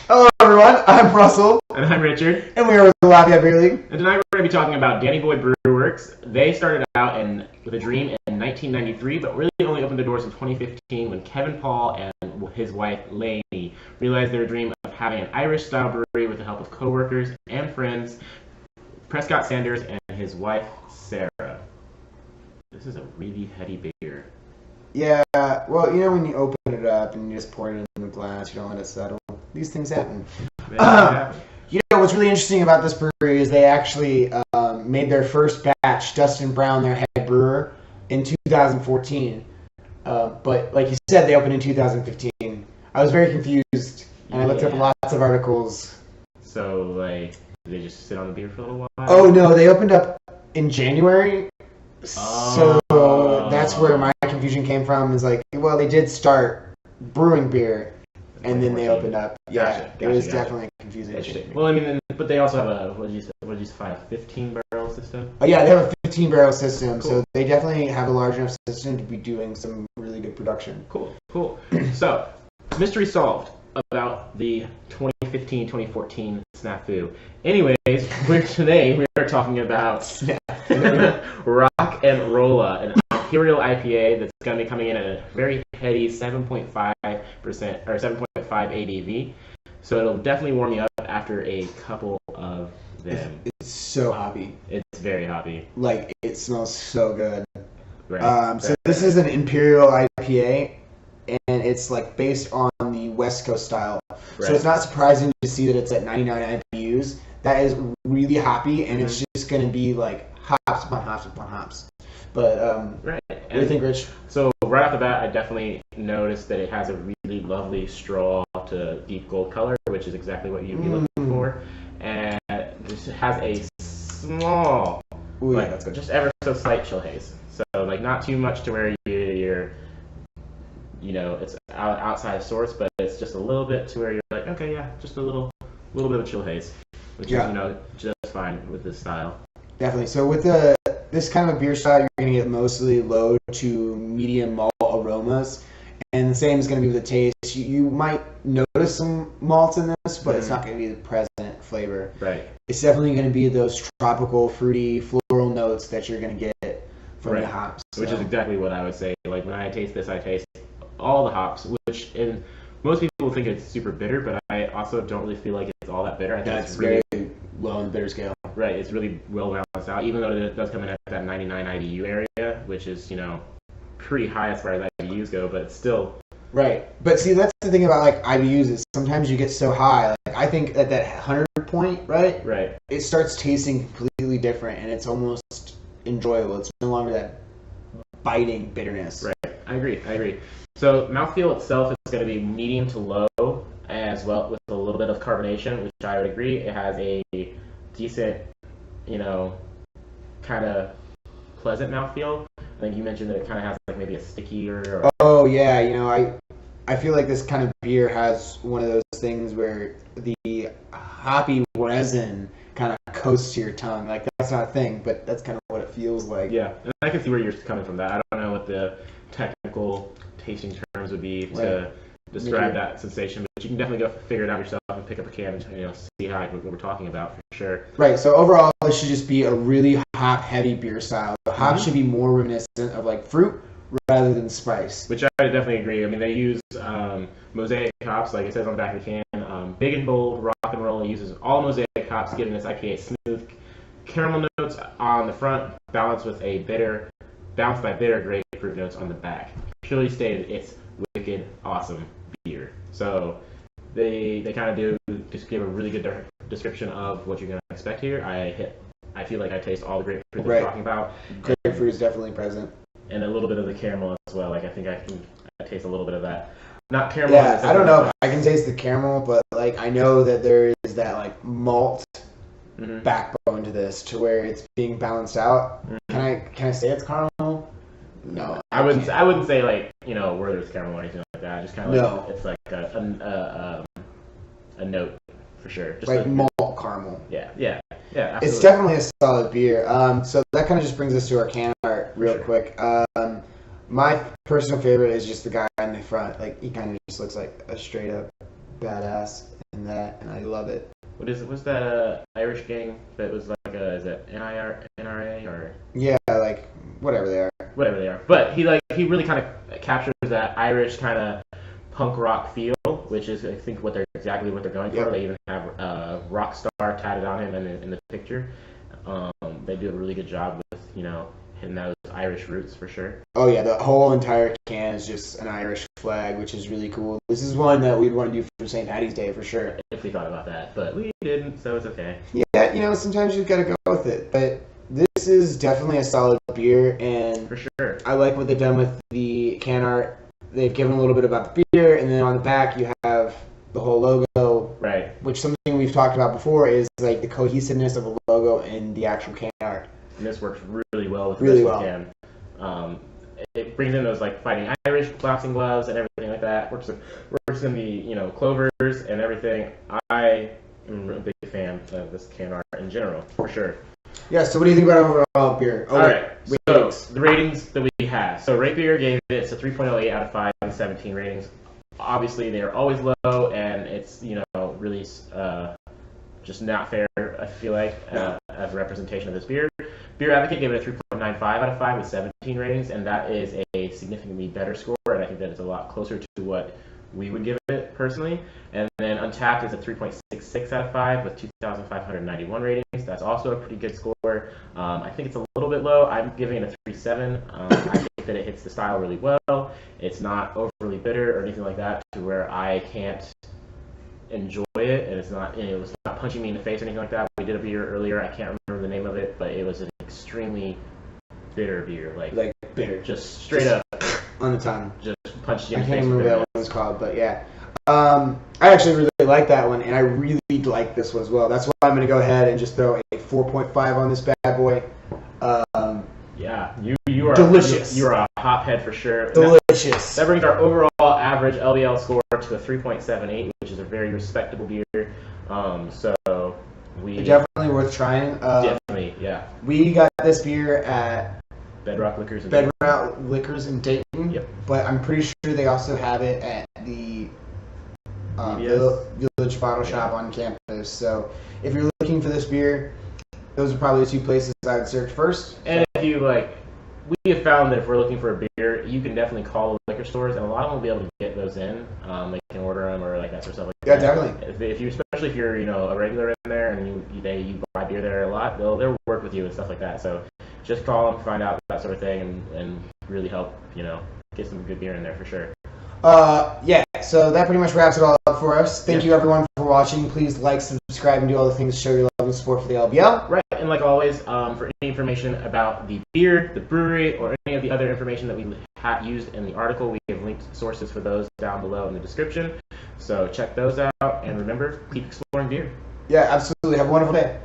Hello everyone, I'm Russell. And I'm Richard. And we are with the Lafayette Beer League. And tonight we're going to be talking about Danny Boy Brew Works. They started out with a dream in 1993, but really only opened the doors in 2015 when Kevin Paul and his wife Lainey realized their dream of having an Irish-style brewery with the help of co-workers and friends, Prescott Sanders and his wife Sarah. This is a really heady beer. Yeah, well, you know when you open it up and you just pour it in the glass, you don't let it settle. These things happen. You know what's really interesting about this brewery is they actually made their first batch, Dustin Brown, their head brewer, in 2014. But like you said, they opened in 2015. I was very confused, and I looked up lots of articles. So, like, did they just sit on the beer for a little while? Oh, no, they opened up in January. So that's where my confusion came from. Is like, well, they did start brewing beer, and then they opened up. Yeah, it was definitely confusing. Well, I mean, but they also have a what did you find, a 15-barrel system? Oh yeah, they have a 15-barrel system, cool. So they definitely have a large enough system to be doing some really good production. Cool. So, mystery solved about the 2015-2014 snafu. Anyways, today we are talking about Rock and Rolla, an Imperial IPA that's going to be coming in at a very heady 7.5% or 7.5 ABV. So it'll definitely warm you up after a couple of them. It's so hoppy. It's very hoppy. Like, it smells so good. Right. So this is an Imperial IPA, and it's like based on the West Coast style. Right. So it's not surprising to see that it's at 99 IBUs. That is really hoppy, and it's just going to be like hops upon hops upon hops. But right. What do you think, Rich? So right off the bat, I definitely noticed that it has a really lovely straw to deep gold color, which is exactly what you'd be looking for. And this has a small, that's good. Just ever so slight chill haze. So like not too much to where you're it's outside of source, but it's just a little bit to where you're like, okay, yeah, just a little bit of chill haze, which is just fine with this style. Definitely. So with this kind of beer style, you're going to get mostly low to medium malt aromas, and the same is going to be with the taste. You might notice some malt in this, but it's not going to be the present flavor. Right. It's definitely going to be those tropical, fruity, floral notes that you're going to get from the hops. So. Which is exactly what I would say. Like when I taste this, I taste all the hops, which most people think it's super bitter, but I also don't really feel like it's all that bitter. I think it's very low on the bitter scale. Right, it's really well balanced out, even though it does come in at that 99 IBU area, which is, pretty high as far as IBUs go, but it's still... Right, but see, that's the thing about, like, IBUs is sometimes you get so high. Like, I think at that 100 point, right, it starts tasting completely different, and it's almost enjoyable. It's no longer that biting bitterness. Right, I agree. So, mouthfeel itself is going to be medium to low, as well with a little bit of carbonation, which I would agree. It has a decent, kind of pleasant mouthfeel. I think you mentioned that it kind of has like maybe a stickier. Oh yeah, I feel like this kind of beer has one of those things where the hoppy resin kind of coats to your tongue. Like that's not a thing, but that's kind of what it feels like. Yeah, and I can see where you're coming from. That I don't know what the technical tasting terms would be to describe that sensation, but you can definitely go figure it out yourself and pick up a can and see what we're talking about for sure. Right. So overall, this should just be a really hop-heavy beer style. The hops should be more reminiscent of like fruit rather than spice. Which I definitely agree. I mean, they use mosaic hops, like it says on the back of the can. Big and Bold Rock and Rolla uses all mosaic hops, giving this IPA smooth caramel notes on the front, balanced by bitter grapefruit notes on the back. Purely stated, it's wicked awesome beer. So they kind of do just give a really good description of what you're going to expect here. I feel like I taste all the grapefruit they're talking about. Grapefruit is definitely present. And a little bit of the caramel as well. Like I think I taste a little bit of that. Not caramel. Yeah, I don't know if I can taste the caramel, but like I know that there is that like malt backbone to this, to where it's being balanced out. Can I say it's caramel? No, I wouldn't say like where there's caramel or anything like that. Just kind of like it's like a note for sure. Just like malt caramel. Yeah. Absolutely. It's definitely a solid beer. So that kind of just brings us to our can art real quick. My personal favorite is just the guy in the front. Like he kind of just looks like a straight up badass, and that, and I love it. What's that Irish gang that was like is it NRA or Yeah, like whatever they are. Whatever they are. But he really kind of captures that Irish kind of punk rock feel, which is I think exactly what they're going for. They even have rock star tatted on him in the picture. They do a really good job with hitting those Irish roots for sure. Oh yeah, the whole entire can is just an Irish flag, which is really cool. This is one that we'd want to do for St. Patty's Day for sure. If we thought about that, but we didn't, so it's okay. Yeah, sometimes you gotta go with it. But this is definitely a solid beer, and for sure, I like what they've done with the can art. They've given a little bit about the beer, and then on the back you have the whole logo. Right. Which something we've talked about before is like the cohesiveness of a logo and the actual can art. And this works really well with really this well. Can. It brings in those like fighting Irish boxing gloves and everything like that. Works in the clovers and everything. I am a big fan of this can art in general, for sure. Yeah. So what do you think about overall beer? All right. So the ratings that we have. So Rate Beer gave it a 3.08 out of 5 and 17 ratings. Obviously, they are always low, and it's really just not fair. I feel like as a representation of this beer. Beer Advocate gave it a 3.95 out of 5 with 17 ratings, and that is a significantly better score, and I think that it's a lot closer to what we would give it personally. And then Untapped is a 3.66 out of 5 with 2,591 ratings. That's also a pretty good score. I think it's a little bit low. I'm giving it a 3.7. I think that it hits the style really well. It's not overly bitter or anything like that to where I can't enjoy it, and it was not punching me in the face or anything like that. We did a beer earlier. I can't remember the name of it, but it was an extremely bitter beer, like bitter, just straight up on the tongue, just punched you in I the face. can't remember what that one was called, but yeah. I actually really like that one, and I really like this one as well. That's why I'm going to go ahead and just throw a 4.5 on this bad boy. Yeah, you are delicious. You are a hophead for sure. Delicious. That brings our overall average LBL score to a 3.78, which is a very respectable beer. So we definitely worth trying. Definitely, yeah. We got this beer at Bedrock Liquors in Dayton. Yep. But I'm pretty sure they also have it at the Village Bottle Shoppe on campus. So if you're looking for this beer, those are probably the two places I'd search first. And if you we have found that if we're looking for a beer, you can definitely call the liquor stores, and a lot of them will be able to get those in. They can order them or like that sort of stuff. Yeah, definitely. Especially if you're a regular in there and you buy beer there a lot, they'll work with you and stuff like that. So just call them, find out that sort of thing, and really help get some good beer in there for sure. Yeah, so that pretty much wraps it all up for us. Thank you everyone for watching. Please like, subscribe, and do all the things to show your love and support for the LBL. Right, and like always, for any information about the beer, the brewery, or any of the other information that we used in the article, we have linked sources for those down below in the description. So check those out, and remember, keep exploring beer. Yeah, absolutely. Have a wonderful day.